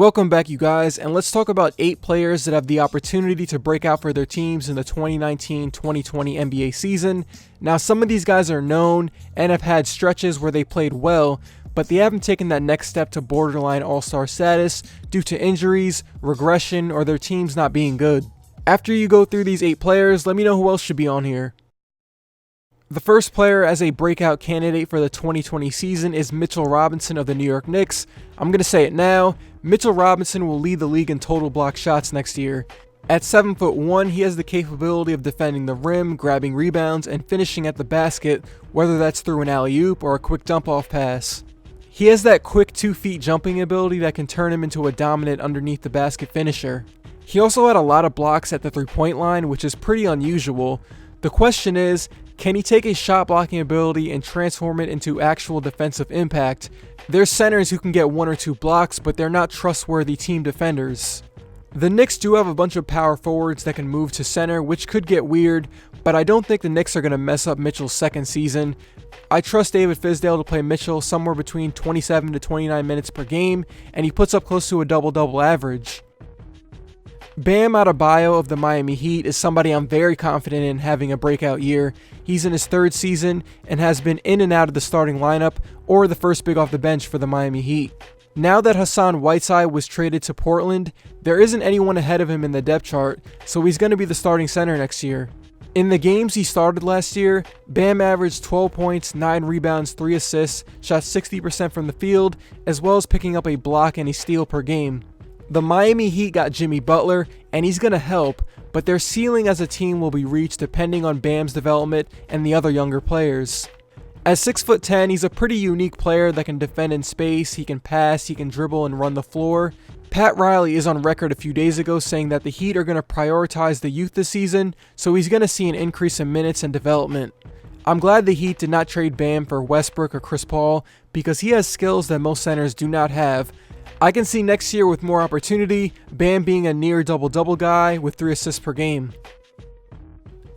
Welcome back, you guys, and let's talk about 8 players that have the opportunity to break out for their teams in the 2019-2020 NBA season. Now, some of these guys are known and have had stretches where they played well, but they haven't taken that next step to borderline all-star status due to injuries, regression, or their teams not being good. After you go through these 8 players, let me know who else should be on here. The first player as a breakout candidate for the 2020 season is Mitchell Robinson of the New York Knicks. I'm going to say it now, Mitchell Robinson will lead the league in total block shots next year. At 7'1", he has the capability of defending the rim, grabbing rebounds, and finishing at the basket, whether that's through an alley-oop or a quick dump-off pass. He has that quick 2 feet jumping ability that can turn him into a dominant underneath the basket finisher. He also had a lot of blocks at the three-point line, which is pretty unusual. The question is, can he take a shot blocking ability and transform it into actual defensive impact? There's centers who can get 1 or 2 blocks, but they're not trustworthy team defenders. The Knicks do have a bunch of power forwards that can move to center, which could get weird, but I don't think the Knicks are going to mess up Mitchell's second season. I trust David Fizdale to play Mitchell somewhere between 27 to 29 minutes per game, and he puts up close to a double-double average. Bam Adebayo of the Miami Heat is somebody I'm very confident in having a breakout year. He's in his 3rd season and has been in and out of the starting lineup or the first big off the bench for the Miami Heat. Now that Hassan Whiteside was traded to Portland, there isn't anyone ahead of him in the depth chart, so he's going to be the starting center next year. In the games he started last year, Bam averaged 12 points, 9 rebounds, 3 assists, shot 60% from the field, as well as picking up a block and a steal per game. The Miami Heat got Jimmy Butler, and he's going to help, but their ceiling as a team will be reached depending on Bam's development and the other younger players. At 6'10", he's a pretty unique player that can defend in space, he can pass, he can dribble and run the floor. Pat Riley is on record a few days ago saying that the Heat are going to prioritize the youth this season, so he's going to see an increase in minutes and development. I'm glad the Heat did not trade Bam for Westbrook or Chris Paul because he has skills that most centers do not have. I can see next year with more opportunity, Bam being a near double-double guy with 3 assists per game.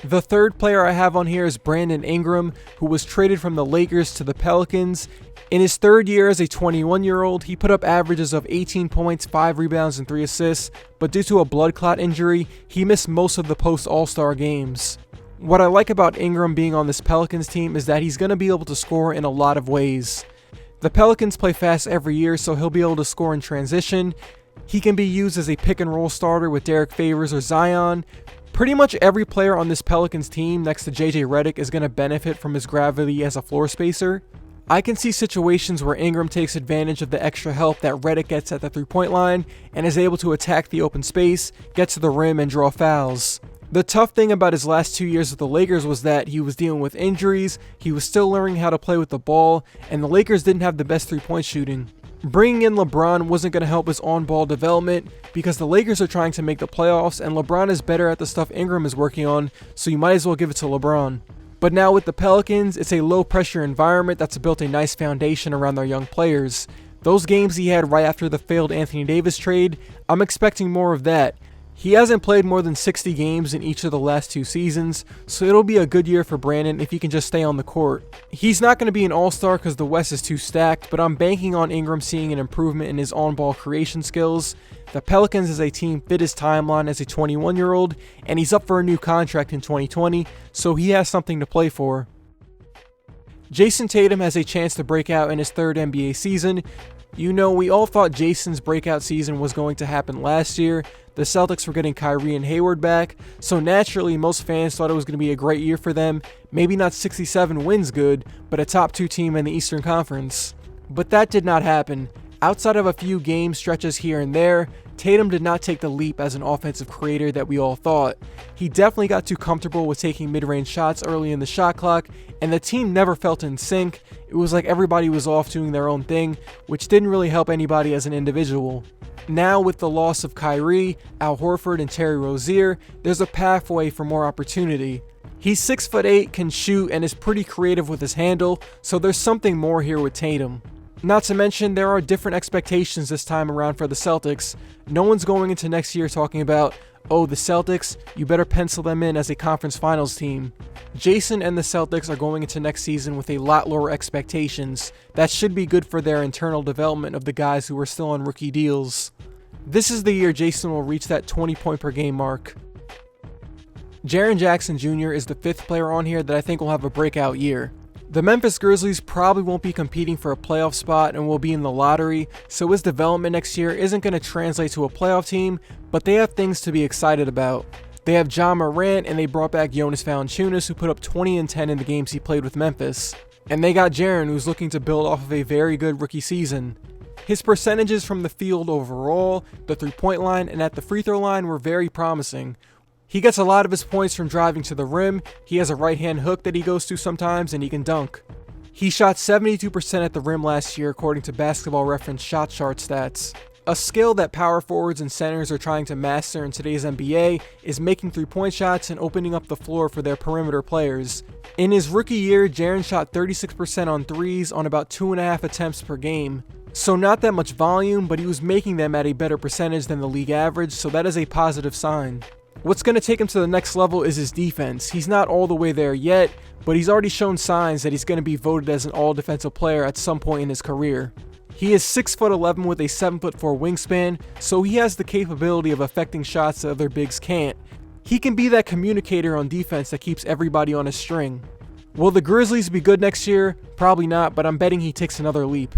The third player I have on here is Brandon Ingram, who was traded from the Lakers to the Pelicans. In his 3rd year as a 21-year-old, he put up averages of 18 points, 5 rebounds, and 3 assists, but due to a blood clot injury, he missed most of the post-All-Star games. What I like about Ingram being on this Pelicans team is that he's going to be able to score in a lot of ways. The Pelicans play fast every year, so he'll be able to score in transition. He can be used as a pick-and-roll starter with Derek Favors or Zion. Pretty much every player on this Pelicans team next to JJ Redick is going to benefit from his gravity as a floor spacer. I can see situations where Ingram takes advantage of the extra help that Redick gets at the three-point line and is able to attack the open space, get to the rim, and draw fouls. The tough thing about his last 2 years with the Lakers was that he was dealing with injuries, he was still learning how to play with the ball, and the Lakers didn't have the best three-point shooting. Bringing in LeBron wasn't going to help his on-ball development because the Lakers are trying to make the playoffs and LeBron is better at the stuff Ingram is working on, so you might as well give it to LeBron. But now with the Pelicans, it's a low-pressure environment that's built a nice foundation around their young players. Those games he had right after the failed Anthony Davis trade, I'm expecting more of that. He hasn't played more than 60 games in each of the last 2 seasons, so it'll be a good year for Brandon if he can just stay on the court. He's not going to be an all-star because the West is too stacked, but I'm banking on Ingram seeing an improvement in his on-ball creation skills. The Pelicans as a team fit his timeline as a 21-year-old, and he's up for a new contract in 2020, so he has something to play for. Jayson Tatum has a chance to break out in his 3rd NBA season. You know, we all thought Jayson's breakout season was going to happen last year. The Celtics were getting Kyrie and Hayward back, so naturally most fans thought it was going to be a great year for them. Maybe not 67 wins good, but a top 2 team in the Eastern Conference. But that did not happen. Outside of a few game stretches here and there, Tatum did not take the leap as an offensive creator that we all thought. He definitely got too comfortable with taking mid-range shots early in the shot clock, and the team never felt in sync. It was like everybody was off doing their own thing, which didn't really help anybody as an individual. Now with the loss of Kyrie, Al Horford, and Terry Rozier, there's a pathway for more opportunity. He's 6'8", can shoot, and is pretty creative with his handle, so there's something more here with Tatum. Not to mention, there are different expectations this time around for the Celtics. No one's going into next year talking about, oh, the Celtics, you better pencil them in as a conference finals team. Jayson and the Celtics are going into next season with a lot lower expectations. That should be good for their internal development of the guys who are still on rookie deals. This is the year Jayson will reach that 20-point per game mark. Jaren Jackson Jr. is the 5th player on here that I think will have a breakout year. The Memphis Grizzlies probably won't be competing for a playoff spot and will be in the lottery, so his development next year isn't going to translate to a playoff team, but they have things to be excited about. They have Ja Morant, and they brought back Jonas Valanciunas, who put up 20 and 10 in the games he played with Memphis. And they got Jaren, who's looking to build off of a very good rookie season. His percentages from the field overall, the three-point line, and at the free throw line were very promising. He gets a lot of his points from driving to the rim, he has a right-hand hook that he goes to sometimes, and he can dunk. He shot 72% at the rim last year according to Basketball Reference shot chart stats. A skill that power forwards and centers are trying to master in today's NBA is making three-point shots and opening up the floor for their perimeter players. In his rookie year, Jaren shot 36% on threes on about 2.5 attempts per game. So not that much volume, but he was making them at a better percentage than the league average, so that is a positive sign. What's going to take him to the next level is his defense. He's not all the way there yet, but he's already shown signs that he's going to be voted as an all-defensive player at some point in his career. He is 6'11" with a 7'4" wingspan, so he has the capability of affecting shots that other bigs can't. He can be that communicator on defense that keeps everybody on a string. Will the Grizzlies be good next year? Probably not, but I'm betting he takes another leap.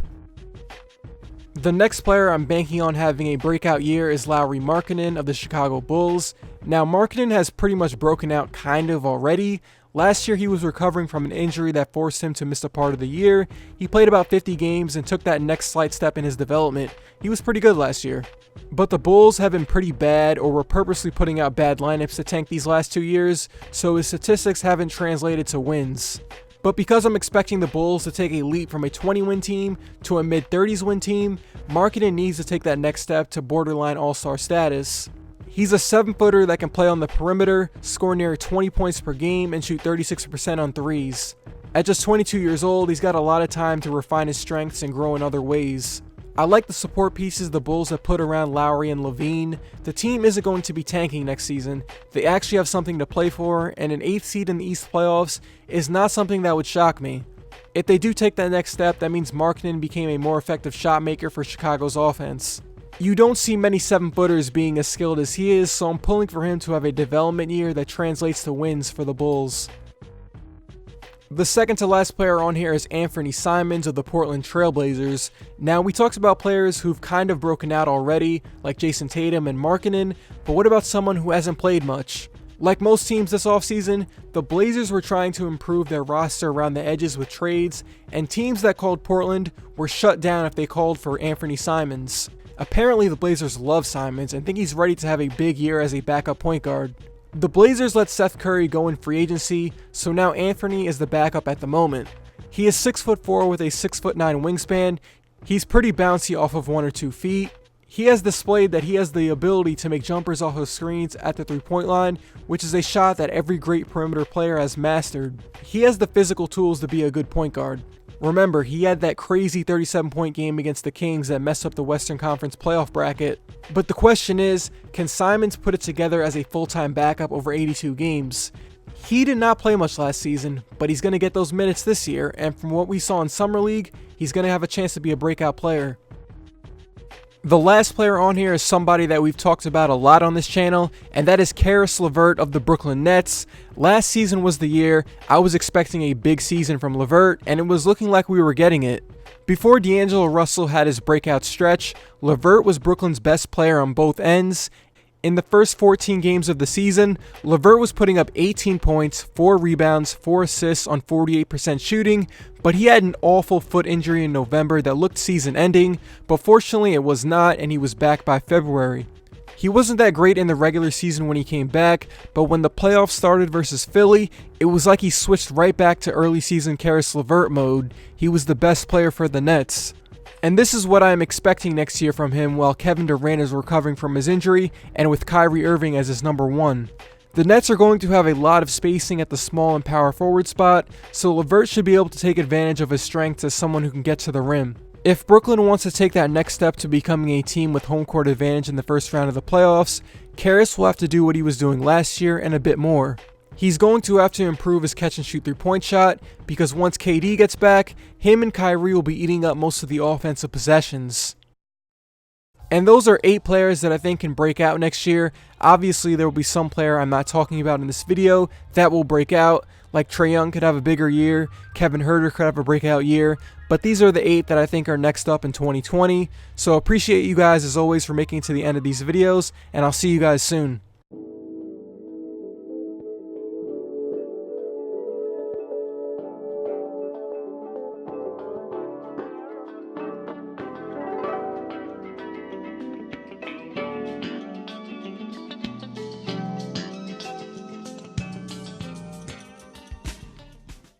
The next player I'm banking on having a breakout year is Lowry of the Chicago Bulls. Now, Markkanen has pretty much broken out kind of already. Last year he was recovering from an injury that forced him to miss a part of the year. He played about 50 games and took that next slight step in his development. He was pretty good last year. But the Bulls have been pretty bad, or were purposely putting out bad lineups to tank these last 2 years, so his statistics haven't translated to wins. But because I'm expecting the Bulls to take a leap from a 20-win team to a mid-30s win team, Markkanen needs to take that next step to borderline all-star status. He's a 7-footer that can play on the perimeter, score near 20 points per game, and shoot 36% on threes. At just 22 years old, he's got a lot of time to refine his strengths and grow in other ways. I like the support pieces the Bulls have put around Lowry and Levine. The team isn't going to be tanking next season. They actually have something to play for, and an 8th seed in the East playoffs is not something that would shock me. If they do take that next step, that means Markkanen became a more effective shot maker for Chicago's offense. You don't see many 7-footers being as skilled as he is, so I'm pulling for him to have a development year that translates to wins for the Bulls. The second to last player on here is Anthony Simons of the Portland Trail Blazers. Now, we talked about players who've kind of broken out already, like Jayson Tatum and Markkanen, but what about someone who hasn't played much? Like most teams this offseason, the Blazers were trying to improve their roster around the edges with trades, and teams that called Portland were shut down if they called for Anthony Simons. Apparently, the Blazers love Simons and think he's ready to have a big year as a backup point guard. The Blazers let Seth Curry go in free agency, so now Anthony is the backup at the moment. He is 6'4" with a 6'9" wingspan. He's pretty bouncy off of 1 or 2 feet. He has displayed that he has the ability to make jumpers off of screens at the three-point line, which is a shot that every great perimeter player has mastered. He has the physical tools to be a good point guard. Remember, he had that crazy 37-point game against the Kings that messed up the Western Conference playoff bracket. But the question is, can Simons put it together as a full-time backup over 82 games? He did not play much last season, but he's going to get those minutes this year, and from what we saw in Summer League, he's going to have a chance to be a breakout player. The last player on here is somebody that we've talked about a lot on this channel, and that is Caris Levert of the Brooklyn Nets. Last season was the year I was expecting a big season from Levert, and it was looking like we were getting it. Before D'Angelo Russell had his breakout stretch, Levert was Brooklyn's best player on both ends. In the first 14 games of the season, Levert was putting up 18 points, 4 rebounds, 4 assists on 48% shooting, but he had an awful foot injury in November that looked season-ending, but fortunately it was not, and he was back by February. He wasn't that great in the regular season when he came back, but when the playoffs started versus Philly, it was like he switched right back to early season Caris Levert mode. He was the best player for the Nets. And this is what I am expecting next year from him while Kevin Durant is recovering from his injury and with Kyrie Irving as his number 1. The Nets are going to have a lot of spacing at the small and power forward spot, so Levert should be able to take advantage of his strengths as someone who can get to the rim. If Brooklyn wants to take that next step to becoming a team with home court advantage in the first round of the playoffs, Caris will have to do what he was doing last year and a bit more. He's going to have to improve his catch and shoot 3-point shot because once KD gets back, him and Kyrie will be eating up most of the offensive possessions. And those are 8 players that I think can break out next year. Obviously, there will be some player I'm not talking about in this video that will break out. Like Trae Young could have a bigger year, Kevin Huerter could have a breakout year, but these are the 8 that I think are next up in 2020. So appreciate you guys as always for making it to the end of these videos, and I'll see you guys soon.